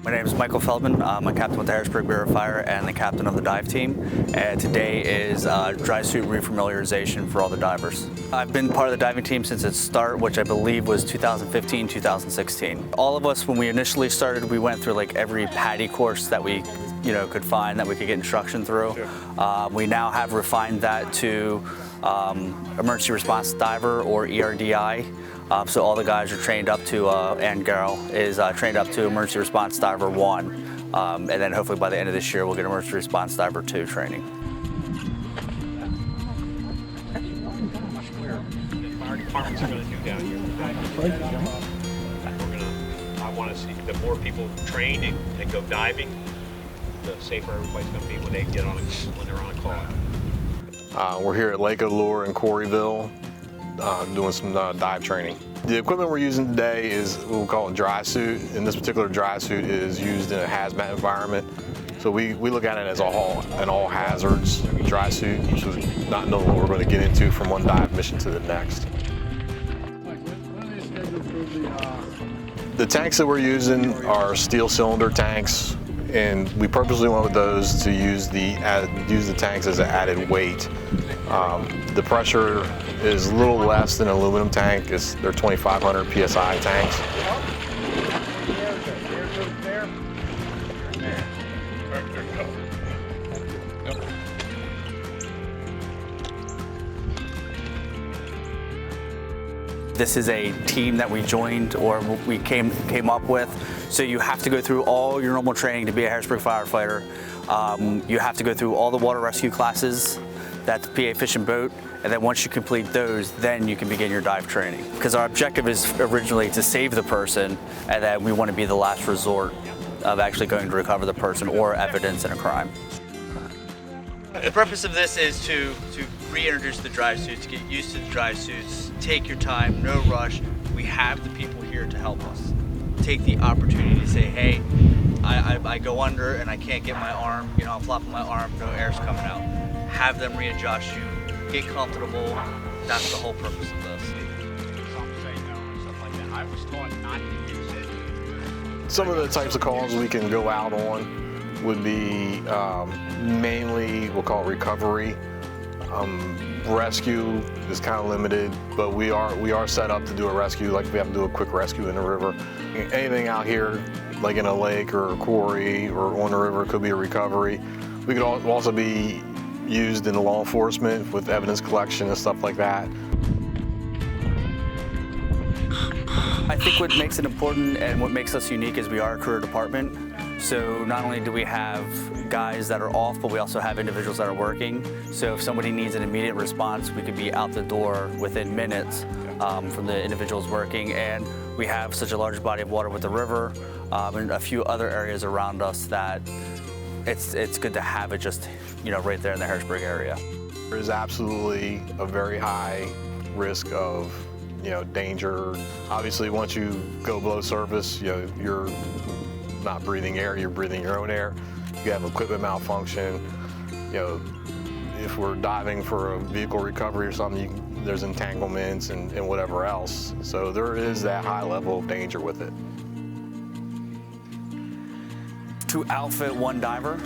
My name is Michael Feldman. I'm a captain with the Harrisburg Bureau of Fire and the captain of the dive team. And today is dry suit refamiliarization for all the divers. I've been part of the diving team since its start, which I believe was 2015, 2016. All of us, when we initially started, we went through like every PADI course that we could find, that we could get instruction through. Sure. We now have refined that to emergency response diver, or ERDI. So all the guys are trained up to, and girl is trained up to Emergency Response Diver 1. And then hopefully by the end of this year, we'll get Emergency Response Diver 2 training. Fire departments are going to do down here. I want to see the more people trained and go diving, the safer everybody's going to be when they're on a call. We're here at Lake Allure in Quarryville, doing some dive training. The equipment we're using today is what we call a dry suit, and this particular dry suit is used in a hazmat environment. So we look at it as an all hazards dry suit, so not knowing what we're going to get into from one dive mission to the next. The tanks that we're using are steel cylinder tanks, and we purposely went with those to use the tanks as an added weight. The pressure is a little less than an aluminum tank. They're 2,500 PSI tanks. This is a team that we joined, or we came up with. So you have to go through all your normal training to be a Harrisburg firefighter. You have to go through all the water rescue classes, that's PA Fish and Boat, and then once you complete those, then you can begin your dive training. Because our objective is originally to save the person, and then we want to be the last resort of actually going to recover the person or evidence in a crime. The purpose of this is to reintroduce the dry suits, get used to the dry suits, take your time, no rush. We have the people here to help us. Take the opportunity to say, hey, I go under and I can't get my arm, I'm flopping my arm, no air's coming out. Have them readjust you, get comfortable. That's the whole purpose of this. I was taught not to use it. Some of the types of calls we can go out on would be mainly, we'll call recovery. Rescue is kind of limited, but we are set up to do a rescue, like we have to do a quick rescue in the river. Anything out here, like in a lake or a quarry or on the river, could be a recovery. We could also be used in law enforcement with evidence collection and stuff like that. I think what makes it important and what makes us unique is we are a career department. So not only do we have guys that are off, but we also have individuals that are working. So if somebody needs an immediate response, we could be out the door within minutes from the individuals working. And we have such a large body of water with the river and a few other areas around us that it's good to have it just right there in the Harrisburg area. There is absolutely a very high risk of danger. Obviously, once you go below surface, you're not breathing air, you're breathing your own air. You have equipment malfunction. If we're diving for a vehicle recovery or something, there's entanglements and whatever else. So there is that high level of danger with it. To outfit one diver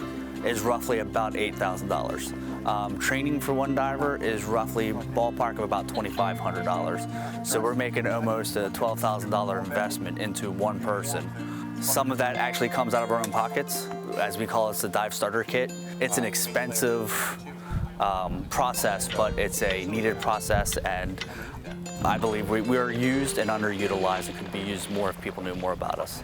is roughly about $8,000. Training for one diver is roughly ballpark of about $2,500. So we're making almost a $12,000 investment into one person. Some of that actually comes out of our own pockets, as we call it, the dive starter kit. It's an expensive process, but it's a needed process, and I believe we are used and underutilized and could be used more if people knew more about us.